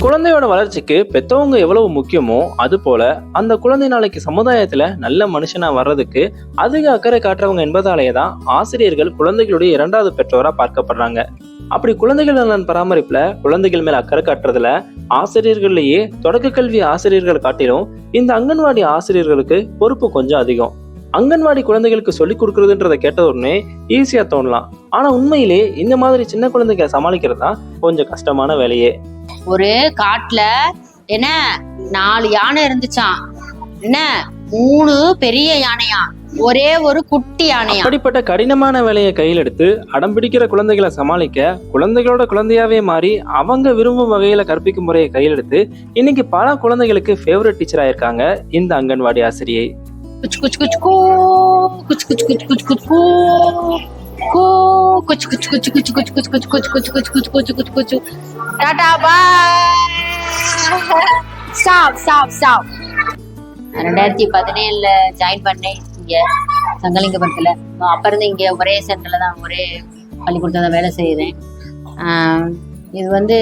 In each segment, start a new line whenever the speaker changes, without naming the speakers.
குழந்தையோட வளர்ச்சிக்கு பெத்தவங்க எவ்வளவு முக்கியமோ அது போல அந்த குழந்தை நாளைக்கு சமுதாயத்துல நல்ல மனுஷனா வர்றதுக்கு அதிக அக்கறை காட்டுறவங்க என்பதாலேயே தான் ஆசிரியர்கள் குழந்தைகளுடைய இரண்டாவது பெற்றோரா பார்க்கப்படுறாங்க. அப்படி குழந்தைகள் நலன் பராமரிப்புல குழந்தைகள் மேல அக்கறை காட்டுறதுல ஆசிரியர்கள்லயே தொடக்க கல்வி ஆசிரியர்கள் காட்டிலும் இந்த அங்கன்வாடி ஆசிரியர்களுக்கு பொறுப்பு கொஞ்சம் அதிகம். அங்கன்வாடி குழந்தைகளுக்கு சொல்லிக் கொடுக்கறதுன்றத கேட்ட உடனே ஈஸியா தோணலாம். ஆனா உண்மையிலே இந்த மாதிரி சின்ன குழந்தைகளை சமாளிக்கிறது தான் கொஞ்சம் கஷ்டமான வேலையே.
ஒரு காட்டுல என்ன 4 யானை இருந்துச்சான், என்ன 3 பெரிய யானையா, ஒரே ஒரு குட்டி யானையா.
அப்படிப்பட்ட கடினமான வேலையை கையில் எடுத்து அடம் பிடிக்கிற குழந்தைகளை சமாளிக்க குழந்தைகளோட குழந்தையாவே மாறி அவங்க விரும்பும் வகையில கற்பிக்கும் முறையை கையில் எடுத்து இன்னைக்கு பல குழந்தைகளுக்கு ஃபேவரட் டீச்சர் ஆயிருக்காங்க இந்த அங்கன்வாடி ஆசிரியை.
குச் குச் குச் கூ குச் குச் குச் குச் குச் கூ கூ குச் குச் குச் குச் குச் குச் குச் குச் குச் குச் குச் குச் குச் குச். Tata bye. Stop stop stop. 2017 join பண்ணேன் இங்க சங்கலிங்கபுரத்துல. அப்ப இருந்து இங்க ஒரே சென்டர்ல தான், ஒரே பள்ளிக்கூடத்துல தான் வேலை செய்யுறேன். இது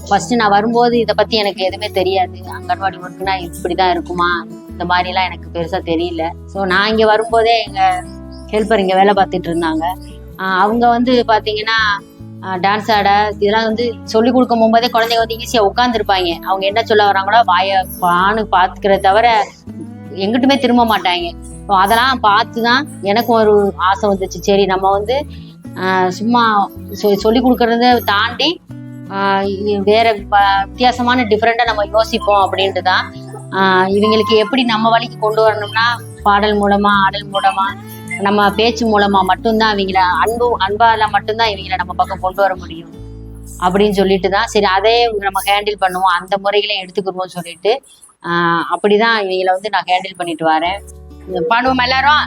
ஃபர்ஸ்ட் நான் வரும்போது இதை பத்தி எனக்கு எதுவுமே தெரியாது. அங்கன்வாடி ஒர்க்குனா இப்படிதான் இருக்குமா, இந்த மாதிரி எல்லாம் எனக்கு பெருசா தெரியல. ஸோ நான் இங்க வரும்போதே எங்க ஹெல்ப்பர் இங்க வேலை பார்த்துட்டு இருந்தாங்க. அவங்க பாத்தீங்கன்னா டான்ஸ் ஆட இதெல்லாம் சொல்லி கொடுக்கும் போதே குழந்தைங்க ஈஸியா உட்காந்துருப்பாங்க. அவங்க என்ன சொல்ல வராங்களோ வாய பானு பாத்துக்கிறத தவிர எங்கிட்டுமே திரும்ப மாட்டாங்க. அதெல்லாம் பார்த்துதான் எனக்கு ஒரு ஆசை வந்துச்சு. சரி நம்ம சும்மா சொல்லி கொடுக்கறத தாண்டி வேற வித்தியாசமான டிஃப்ரெண்டா நம்ம யோசிப்போம் அப்படின்ட்டு தான் இவங்களுக்கு எப்படி நம்ம வழிக்கு கொண்டு வரணும்னா பாடல் மூலமா, ஆடல் மூலமா, நம்ம பேச்சு மூலமா மட்டும்தான் இவங்கள அன்பால மட்டும்தான் இவங்களை நம்ம பக்கம் கொண்டு வர முடியும் அப்படின்னு சொல்லிட்டு தான் சரி அதே நம்ம ஹேண்டில் பண்ணுவோம், அந்த முறைகளையும் எடுத்துக்கிறோம்னு சொல்லிட்டு அப்படிதான் இவங்களை நான் ஹேண்டில் பண்ணிட்டு வரேன். பாடுவோம் எல்லாரும்.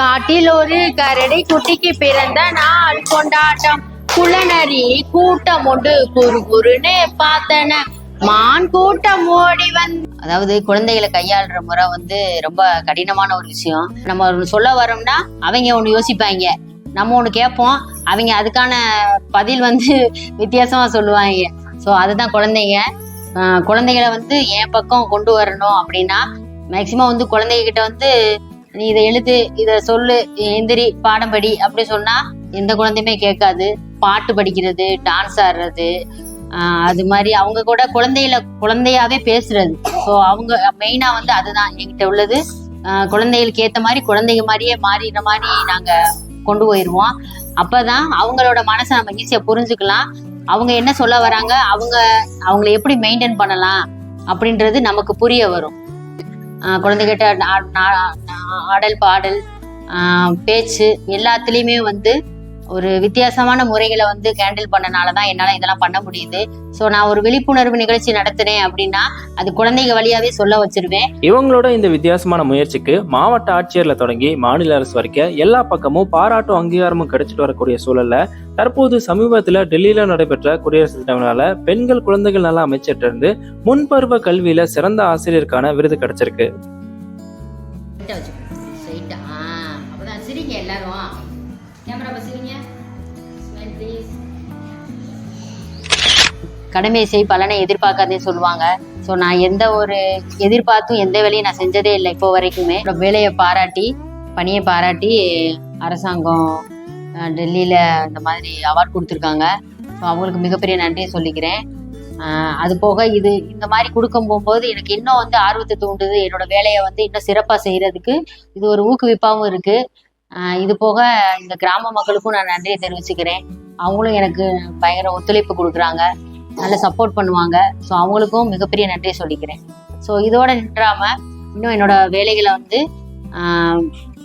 காட்டில் ஒரு கரடி குட்டிக்கு பிறந்த நாள் கொண்டாட்டம், குளநரி கூட்டம் ஒன்று குறு குறுன்னு பார்த்தன மான் கூட்டம் ஓடி அதாவது குழந்தைகளை கையாளுற முறை ரொம்ப கடினமான ஒரு விஷயம். நம்ம ஒன்று சொல்ல வரோம்னா அவங்க ஒன்று யோசிப்பாங்க, நம்ம ஒன்று கேட்போம், அவங்க அதுக்கான பதில் வித்தியாசமா சொல்லுவாங்க. ஸோ அதுதான் குழந்தைகளை என் பக்கம் கொண்டு வரணும் அப்படின்னா மேக்சிமம் குழந்தைங்க கிட்ட நீ இதை எழுது, இதை சொல்லு, எந்திரி, பாடம் படி அப்படி சொன்னா எந்த குழந்தையுமே கேட்காது. பாட்டு படிக்கிறது, டான்ஸ் ஆடுறது, அது மாதிரி அவங்க கூட குழந்தையாவே பேசுறது. ஸோ அவங்க மெயினா அதுதான் என்கிட்ட உள்ளது. குழந்தைகளுக்கு ஏத்த மாதிரி குழந்தைங்க மாதிரியே மாறின மாதிரி நாங்க கொண்டு போயிருவோம். அப்பதான் அவங்களோட மனசை நம்ம ஈஸியா புரிஞ்சுக்கலாம். அவங்க என்ன சொல்ல வராங்க, அவங்கள எப்படி மெயின்டைன் பண்ணலாம் அப்படின்றது நமக்கு புரிய வரும். குழந்தைகிட்ட ஆடல், பாடல், பேச்சு எல்லாத்துலயுமே ஒரு வித்தியாசமான முறைகளை ஹேண்டில் பண்ணனாலதான் என்னால இதெல்லாம் பண்ண முடியுது. சோ நான் ஒரு விழிப்புணர்வு நிகழ்ச்சி நடத்துறேன் அப்படின்னா அது குழந்தைங்க வழியாவே சொல்ல வச்சிருவேன்.
இவங்களோட இந்த வித்தியாசமான முயற்சிக்கு மாவட்ட ஆட்சியர்ல தொடங்கி மாநில அரசு வரைக்கும் எல்லா பக்கமும் பாராட்டும் அங்கீகாரமும் கிடைச்சிட்டு வரக்கூடிய சூழல்ல தற்போது சமீபத்துல டெல்லியில நடைபெற்ற குடியரசு தினவிழால பெண்கள் குழந்தைகள் நல அமைச்சர்கிட்ட இருந்து முன்பருவ கல்வியில சிறந்த ஆசிரியருக்கான விருது கிடைச்சிருக்கு.
கடமை செய் பலனை எதிர்பார்க்காதே சொல்லுவாங்க. ஸோ நான் எந்த ஒரு எதிர்பார்த்தும் எந்த வேலையும் நான் செஞ்சதே இல்லை இப்போ வரைக்குமே. வேலையை பாராட்டி, பணியை பாராட்டி அரசாங்கம் டெல்லியில இந்த மாதிரி அவார்ட் கொடுத்துருக்காங்க. ஸோ அவங்களுக்கு மிகப்பெரிய நன்றியை சொல்லிக்கிறேன். அது போக இந்த மாதிரி கொடுக்கும் போகும்போது எனக்கு இன்னும் ஆர்வத்தை தூண்டுது. என்னோட வேலையை இன்னும் சிறப்பாக செய்யறதுக்கு இது ஒரு ஊக்குவிப்பாகவும் இருக்கு. இது போக இந்த கிராம மக்களுக்கும் நான் நன்றியை தெரிவிச்சுக்கிறேன். அவங்களும் எனக்கு பயங்கர ஒத்துழைப்பு கொடுக்குறாங்க, நல்ல சப்போர்ட் பண்ணுவாங்க. ஸோ அவங்களுக்கும் மிகப்பெரிய நன்றியை சொல்லிக்கிறேன். ஸோ இதோட நின்றாம இன்னும் என்னோட வேலைகளை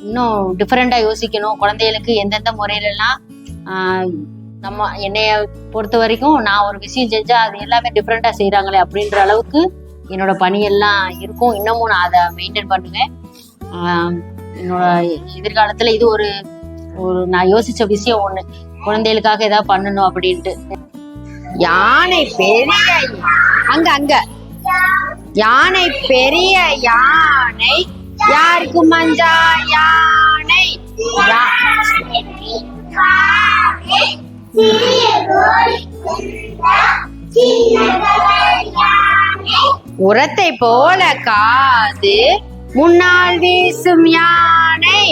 இன்னும் டிஃப்ரெண்டா யோசிக்கணும். குழந்தைகளுக்கு எந்தெந்த முறையிலலாம் நம்ம என்னைய பொறுத்த வரைக்கும் நான் ஒரு விஷயம் செஞ்சா அது எல்லாமே டிஃப்ரெண்டா செய்யறாங்களே அப்படின்ற அளவுக்கு என்னோட பணியெல்லாம் இருக்கும். இன்னமும் நான் அதை மெயின்டைன் பண்ணுவேன். என்னோட எதிர்காலத்துல இது ஒரு நான் யோசிச்ச விஷயம் ஒண்ணு, குழந்தைகளுக்காக ஏதாவது பண்ணணும் அப்படின்ட்டு. யானை பெரிய அங்க யானை பெரிய யானை யாருக்கு மஞ்சா யானை சிறிய உரத்தை போல காது முன்னால் வீசும் யானை